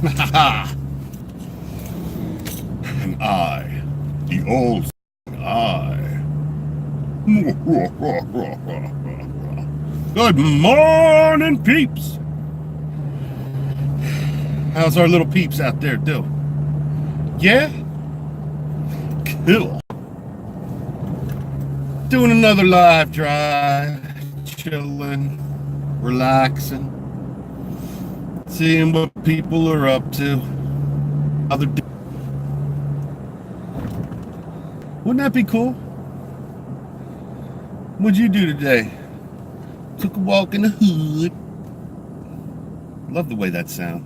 And I, the old I. Good morning, peeps. How's our little peeps out there doing? Yeah? Cool. Doing another live drive, chilling, relaxing, seeing what people are up to. Wouldn't that be cool? What'd you do today? Took a walk in the hood. Love the way that sounds.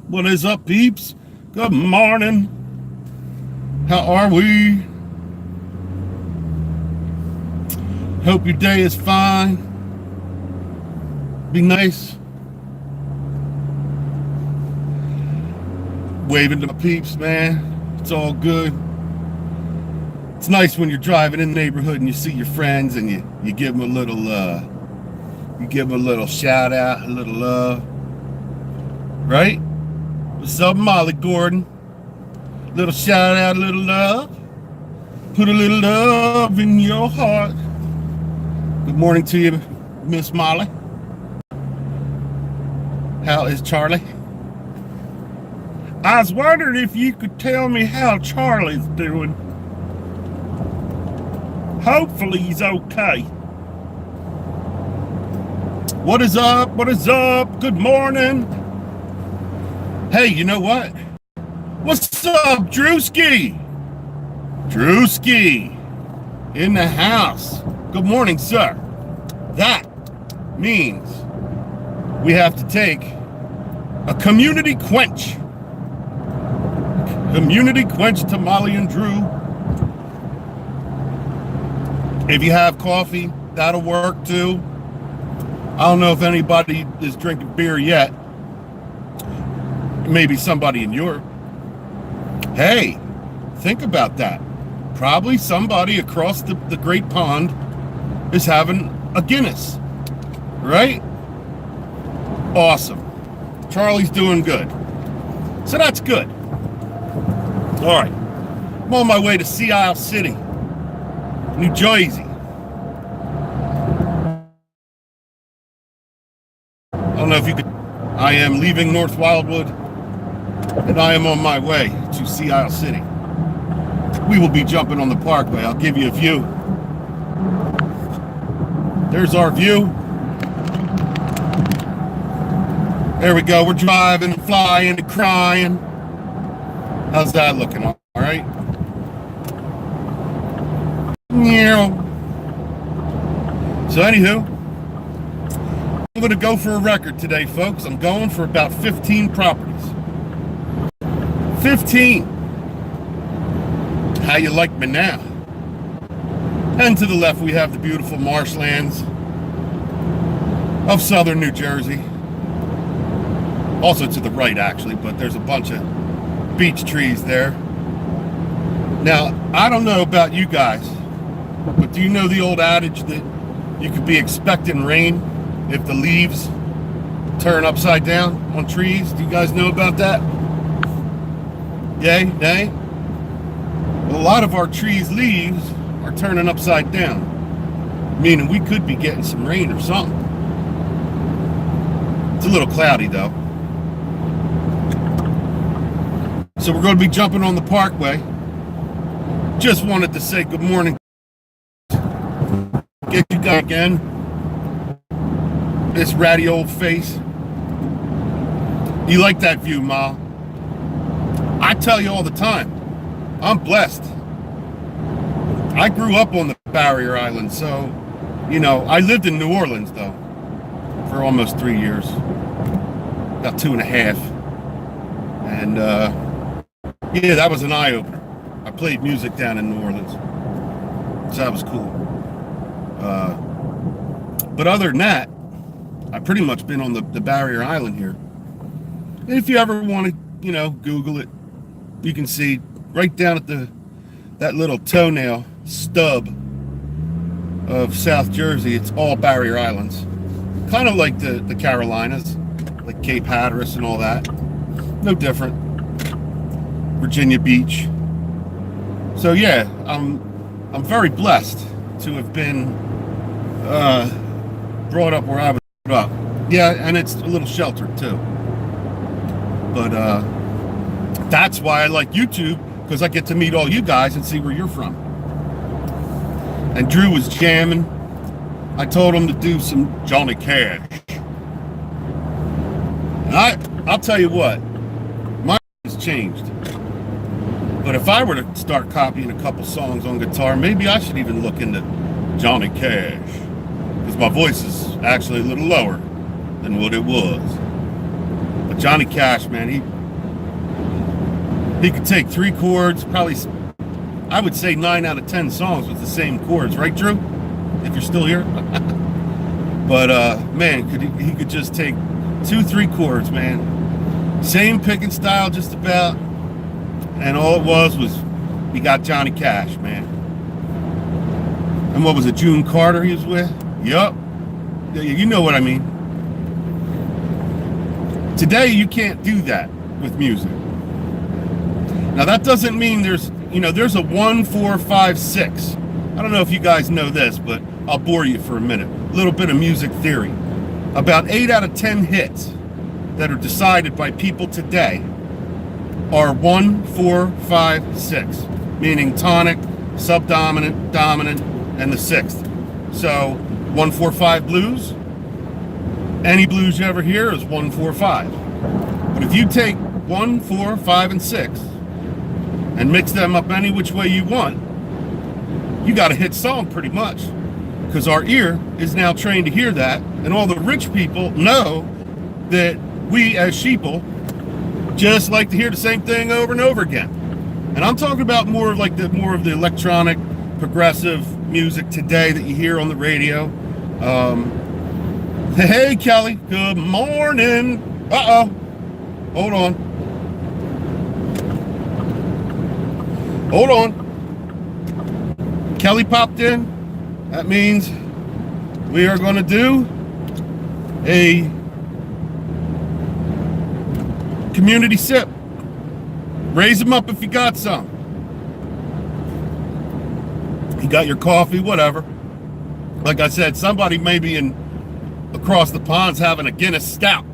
What is up, peeps? Good morning. How are we? Hope your day is fine. Be nice. Waving to my peeps, man. It's all good. It's nice when you're driving in the neighborhood and you see your friends and you give them a little shout out, a little love. Right? What's up, Molly Gordon? Little shout out, a little love. Put a little love in your heart. Good morning to you, Miss Molly. How is Charlie? I was wondering if you could tell me how Charlie's doing. Hopefully he's okay. What is up? What is up? Good morning. Hey, you know what? What's up, Drewski? Drewski in the house. Good morning, sir. That means we have to take a community quench. Community quench to Molly and Drew. If you have coffee, that'll work too. I don't know if anybody is drinking beer yet. Maybe somebody in Europe. Hey, think about that. Probably somebody across the Great Pond is having a Guinness, right? Awesome. Charlie's doing good. So that's good. All right. I'm on my way to Sea Isle City, New Jersey. I don't know if you could. I am leaving North Wildwood, and I am on my way to Sea Isle City. We will be jumping on the parkway. I'll give you a view. There's our view. There we go. We're driving, flying, and crying. How's that looking? All right. Yeah. So anywho, I'm going to go for a record today, folks. I'm going for about 15 properties. 15. How you like me now? And to the left, we have the beautiful marshlands of southern New Jersey. Also to the right, actually, but there's a bunch of beech trees there. Now, I don't know about you guys, but do you know the old adage that you could be expecting rain if the leaves turn upside down on trees? Do you guys know about that? Yay? Nay? Well, a lot of our trees' leaves are turning upside down, meaning we could be getting some rain or something. It's a little cloudy, though. So we're going to be jumping on the parkway. Just wanted to say good morning. Get you guys again. This ratty old face. You like that view, Ma? I tell you all the time, I'm blessed. I grew up on the Barrier Island, so, you know, I lived in New Orleans, though, for almost 3 years. About 2.5. And, yeah, that was an eye-opener. I played music down in New Orleans, so that was cool. But other than that, I've pretty much been on the Barrier Island here. And if you ever want to, you know, Google it, you can see right down at that little toenail stub of South Jersey, it's all Barrier Islands. kind of like the Carolinas, like Cape Hatteras and all that. No different. Virginia Beach. So yeah, I'm very blessed to have been brought up where I was brought up. Yeah, and it's a little sheltered too. But that's why I like YouTube, because I get to meet all you guys and see where you're from. And Drew was jamming. I told him to do some Johnny Cash. And I'll tell you what, my has changed. But if I were to start copying a couple songs on guitar, maybe I should even look into Johnny Cash. Because my voice is actually a little lower than what it was. But Johnny Cash, man, he could take 3 chords, probably, I would say 9 out of 10 songs with the same chords, right, Drew? If you're still here. But man, he could just take 2-3 chords, man. Same picking style, just about. And all it was he got Johnny Cash, man. And what was it, June Carter he was with? Yup. You know what I mean. Today, you can't do that with music. Now, that doesn't mean there's a 1, 4, 5, 6. I don't know if you guys know this, but I'll bore you for a minute. A little bit of music theory. About 8 out of 10 hits that are decided by people today are 1, 4, 5, 6, meaning tonic, subdominant, dominant, and the 6th. So 1, 4, 5 blues, any blues you ever hear is 1, 4, 5. But if you take 1, 4, 5, and 6 and mix them up any which way you want, you got a hit song pretty much. Because our ear is now trained to hear that, and all the rich people know that we as sheeple just like to hear the same thing over and over again. And I'm talking about more of the electronic, progressive music today that you hear on the radio. Hey, Kelly, good morning. Uh-oh. Hold on. Hold on. Kelly popped in. That means we are going to do a community sip. Raise them up if you got some. You got your coffee, whatever. Like I said, somebody maybe across the pond's having a Guinness stout.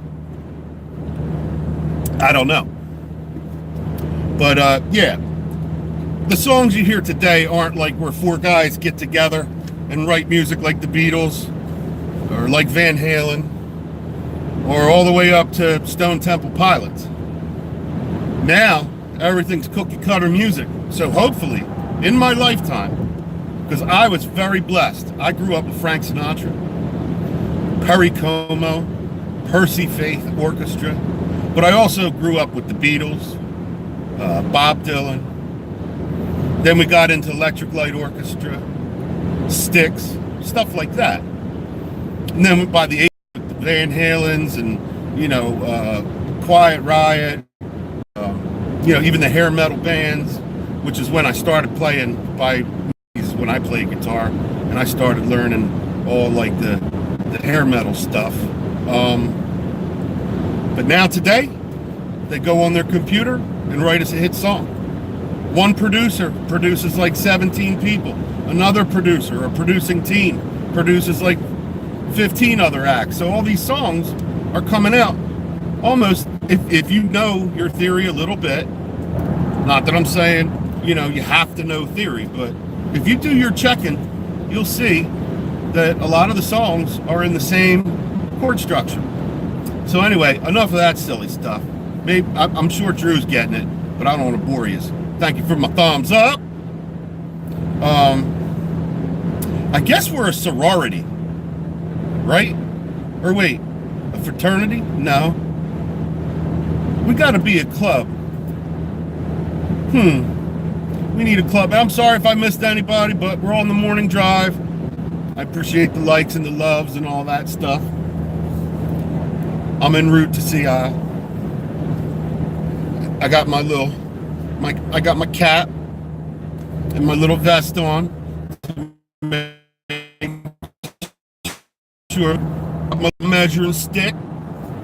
I don't know. But yeah, the songs you hear today aren't like where 4 guys get together and write music like the Beatles or like Van Halen or all the way up to Stone Temple Pilots. Now, everything's cookie cutter music. So hopefully, in my lifetime, because I was very blessed. I grew up with Frank Sinatra, Perry Como, Percy Faith Orchestra, but I also grew up with the Beatles, Bob Dylan. Then we got into Electric Light Orchestra, Styx, stuff like that. And then by the 80s, the Van Halens and, Quiet Riot, even the hair metal bands, which is when I started playing when I played guitar, and I started learning all like the hair metal stuff. But now today, they go on their computer and write us a hit song. One producer produces like 17 people. Another producer, a producing team, produces like 15 other acts. So all these songs are coming out almost, if you know your theory a little bit, not that I'm saying, you have to know theory, but if you do your checking, you'll see that a lot of the songs are in the same chord structure. So anyway, enough of that silly stuff. Maybe I'm sure Drew's getting it, but I don't want to bore you. Thank you for my thumbs up. I guess we're a sorority, right? Or wait, a fraternity? No. We got to be a club. We need a club. I'm sorry if I missed anybody, but we're on the morning drive. I appreciate the likes and the loves and all that stuff. I'm en route to CI. I got my cap and my little vest on to make sure My measuring stick,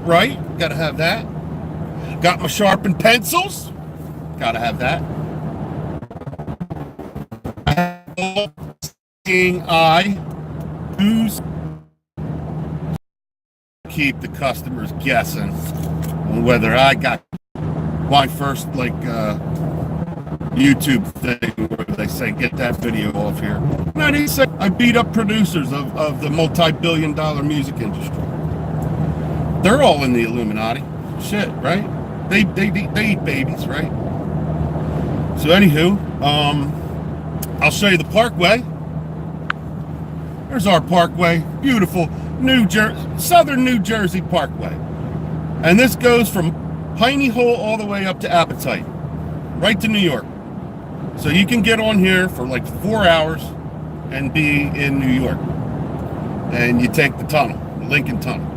right? Gotta have that. Got my sharpened pencils. Gotta have that. Seeing eye. Who's keep the customers guessing on whether I got my first YouTube thing where they say get that video off here. And I didn't say I beat up producers of the multi-billion-dollar music industry. They're all in the Illuminati. Shit, right? They eat babies, right? So anywho, I'll show you the Parkway. There's our Parkway, beautiful Southern New Jersey Parkway, and this goes from Piney Hole all the way up to Appetite, right to New York. So you can get on here for like 4 hours and be in New York, and you take the tunnel, the Lincoln Tunnel.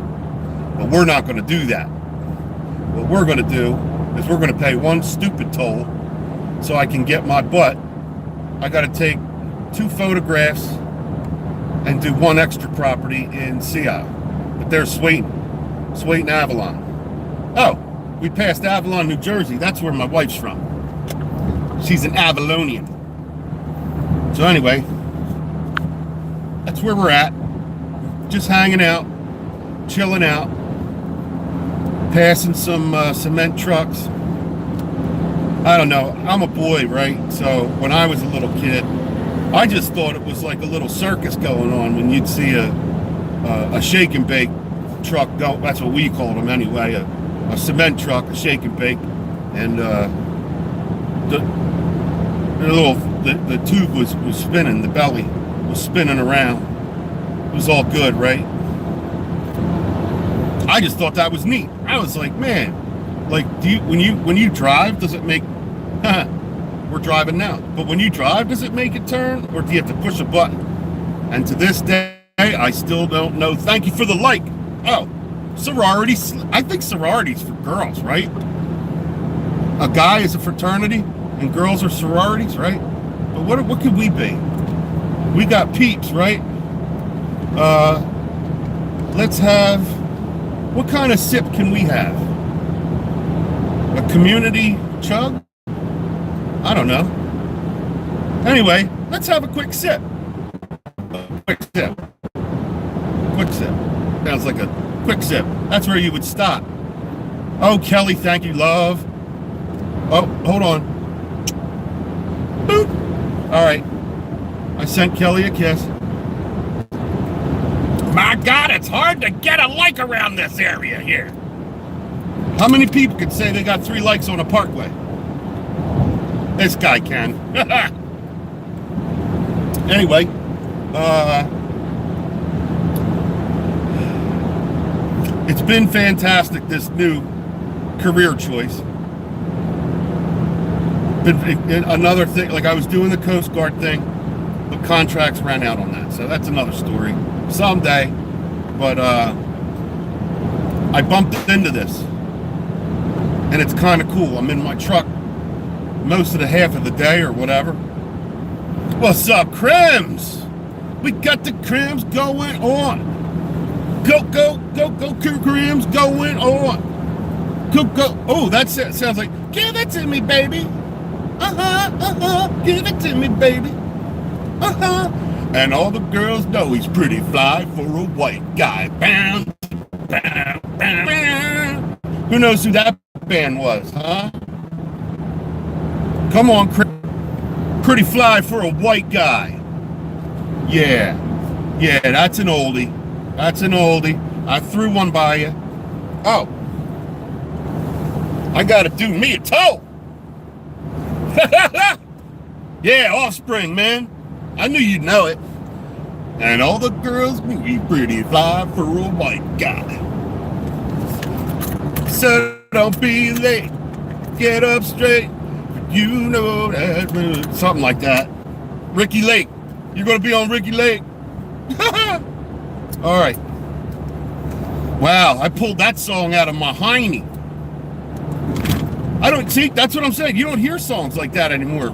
But we're not going to do that. What we're going to do is we're going to pay one stupid toll so I can get my butt. I got to take 2 photographs and do 1 extra property in Seattle. But there's Swayton, Avalon. Oh, we passed Avalon, New Jersey. That's where my wife's from. She's an Avalonian. So anyway, that's where we're at. Just hanging out, chilling out, passing some cement trucks. I don't know. I'm a boy, right? So when I was a little kid, I just thought it was like a little circus going on when you'd see a shake and bake truck go. That's what we called them anyway. A cement truck, a shake and bake, and the tube was spinning. The belly was spinning around. It was all good, right? I just thought that was neat. I was like, man, like, when you drive, does it make? We're driving now, but when you drive, does it make it turn, or do you have to push a button? And to this day, I still don't know. Thank you for the like. Oh, sorority. I think sorority's for girls, right? A guy is a fraternity, and girls are sororities, right? But what could we be? We got peeps, right? Let's have. What kind of sip can we have? A community chug? I don't know. Anyway, let's have a quick sip. Quick sip. Quick sip. Sounds like a quick sip. That's where you would stop. Oh, Kelly, thank you, love. Oh, hold on. Boop. All right. I sent Kelly a kiss. My God, it's hard to get a like around this area here. How many people could say they got 3 likes on a Parkway? This guy can. Anyway, it's been fantastic, this new career choice. Another thing, like I was doing the Coast Guard thing, but contracts ran out on that. So that's another story. Someday. But I bumped into this. And it's kind of cool. I'm in my truck most of the half of the day or whatever. What's up, Crims? We got the Crims going on. Go, Crims going on. Go. Oh, that's it. Sounds like, give it to me, baby. Give it to me, baby. And all the girls know he's pretty fly for a white guy. Bam, bam, bam, bam. Who knows who that band was, huh? Come on, pretty fly for a white guy. Yeah, that's an oldie. That's an oldie. I threw one by you. Oh, I gotta do me a toe. Yeah, Offspring, man. I knew you'd know it. And all the girls knew he's pretty fly for a white guy. So don't be late. Get up straight. You know that. Something like that. Ricky Lake. You're going to be on Ricky Lake. All right. Wow, I pulled that song out of my hiney. I don't see, that's what I'm saying. You don't hear songs like that anymore.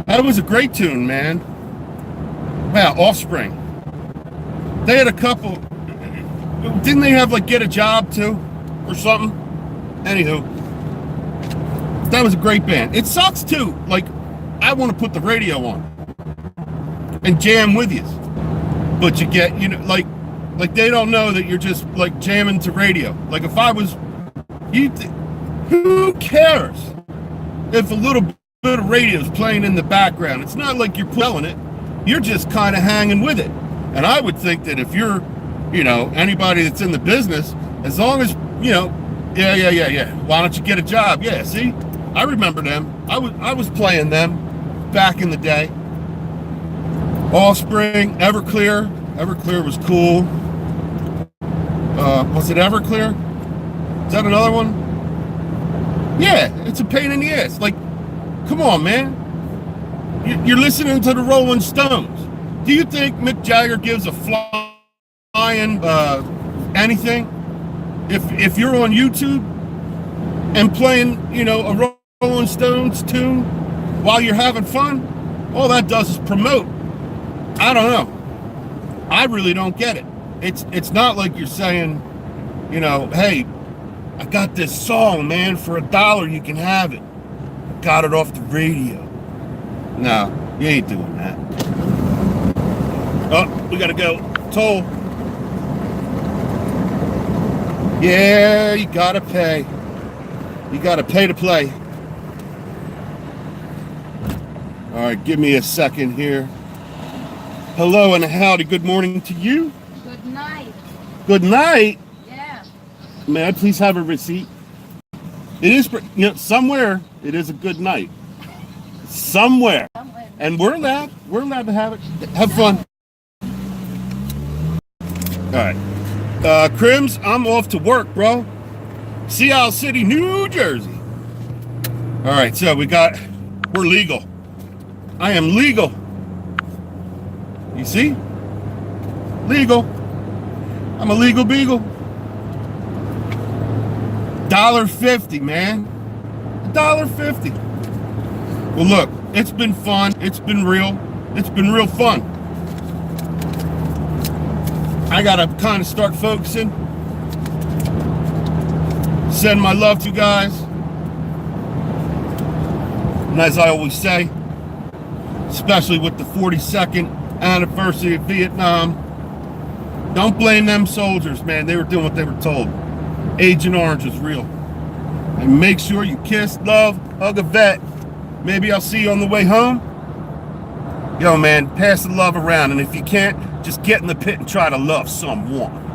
That was a great tune, man. Wow, Offspring. They had a couple. Didn't they have like Get a Job too, or something? Anywho, that was a great band. It sucks too. Like, I want to put the radio on and jam with you, but you get, you know, like they don't know that you're just like jamming to radio. Like if I was, who cares if a little bit of radio is playing in the background? It's not like you're selling it. You're just kind of hanging with it. And I would think that if you're, you know, anybody that's in the business, as long as, you know, yeah. Why don't you get a job? Yeah, see? I remember them. I was playing them back in the day. Offspring, Everclear. Everclear was cool. Was it Everclear? Is that another one? Yeah, it's a pain in the ass. Like, come on, man. You're listening to the Rolling Stones. Do you think Mick Jagger gives a flying anything? If you're on YouTube and playing, you know, a Rolling Stones tune while you're having fun, all that does is promote. I don't know. I really don't get it. It's not like you're saying, you know, hey, I got this song, man, for $1 you can have it. Got it off the radio. No, you ain't doing that. Oh, we gotta go. Toll. Yeah, you gotta pay. You gotta pay to play. All right, give me a second here. Hello and howdy. Good morning to you. Good night. Good night. Yeah. May I please have a receipt? It is, you know, somewhere it is a good night. Somewhere. And we're allowed to have it. Have fun. All right. Crims, I'm off to work, bro. Sea Isle City, New Jersey. All right, so we're legal. I am legal. You see? Legal. I'm a legal beagle. $1.50, man. $1.50. Well, look, it's been fun. It's been real. It's been real fun. I gotta kind of start focusing. Send my love to you guys. And as I always say, especially with the 42nd anniversary of Vietnam, don't blame them soldiers, man. They were doing what they were told. Agent Orange is real. And make sure you kiss, love, hug a vet. Maybe I'll see you on the way home. Yo, man, pass the love around. And if you can't, just get in the pit and try to love someone.